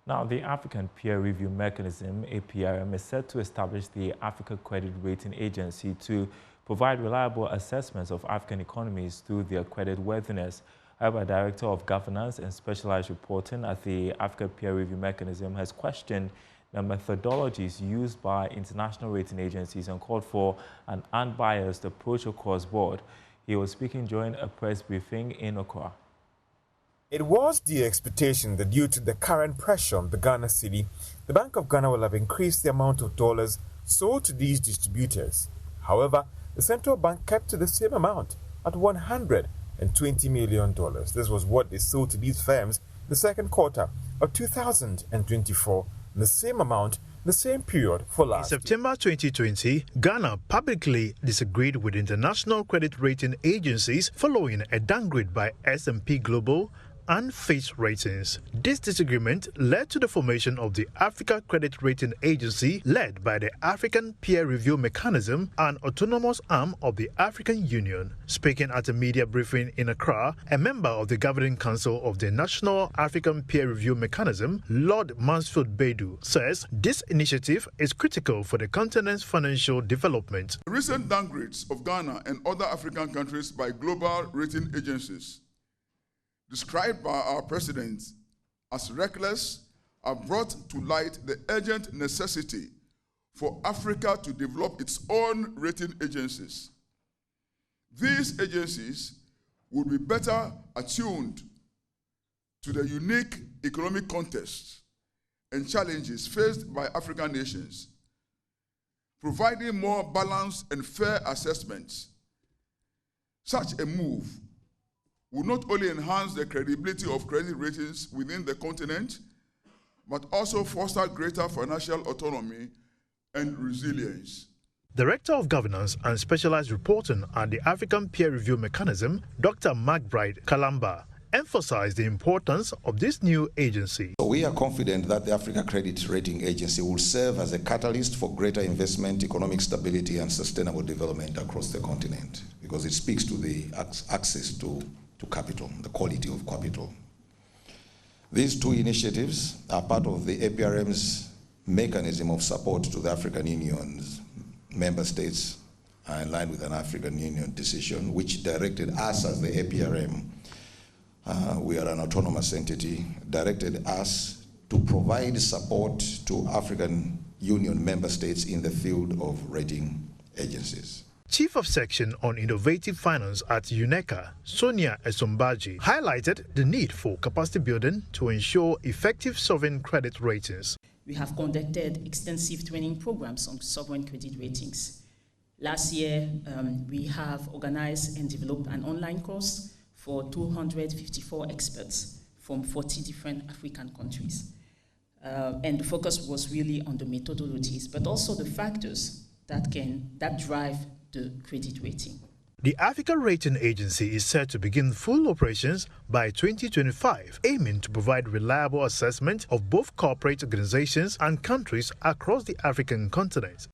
Now, the African Peer Review Mechanism, APRM, is set to establish the Africa Credit Rating Agency to provide reliable assessments of African economies through their credit worthiness. However, Director of Governance and Specialized Reporting at the Africa Peer Review Mechanism has questioned the methodologies used by international rating agencies and called for an unbiased approach across board. He was speaking during a press briefing in Accra. It was the expectation that due to the current pressure on the Ghana cedi, the Bank of Ghana will have increased the amount of dollars sold to these distributors. However, the central bank kept to the same amount at $120 million. This was what they sold to these firms in the second quarter of 2024, and the same amount in the same period for last year. In September 2020, Ghana publicly disagreed with international credit rating agencies following a downgrade by S&P Global and Fitch Ratings. This disagreement led to the formation of the Africa Credit Rating Agency, led by the African Peer Review Mechanism, an autonomous arm of the African Union. Speaking at a media briefing in Accra, a member of the Governing Council of the National African Peer Review Mechanism, Lord Mansfield Bedu, says this initiative is critical for the continent's financial development. Recent downgrades of Ghana and other African countries by global rating agencies, described by our president as reckless, have brought to light the urgent necessity for Africa to develop its own rating agencies. These agencies will be better attuned to the unique economic context and challenges faced by African nations, providing more balanced and fair assessments. Such a move will not only enhance the credibility of credit ratings within the continent, but also foster greater financial autonomy and resilience. Director of Governance and Specialized Reporting at the African Peer Review Mechanism, Dr. McBride Kalamba, emphasized the importance of this new agency. So we are confident that the Africa Credit Rating Agency will serve as a catalyst for greater investment, economic stability, and sustainable development across the continent, because it speaks to the access to capital, the quality of capital. These two initiatives are part of the APRM's mechanism of support to the African Union's member states, in line with an African Union decision, which directed us as the APRM, we are an autonomous entity, directed us to provide support to African Union member states in the field of rating agencies. Chief of Section on Innovative Finance at UNECA, Sonia Esombaji, highlighted the need for capacity building to ensure effective sovereign credit ratings. We have conducted extensive training programs on sovereign credit ratings. Last year, we have organized and developed an online course for 254 experts from 40 different African countries. And the focus was really on the methodologies, but also the factors that drive the credit rating. The Africa Rating Agency is set to begin full operations by 2025, aiming to provide reliable assessment of both corporate organizations and countries across the African continent.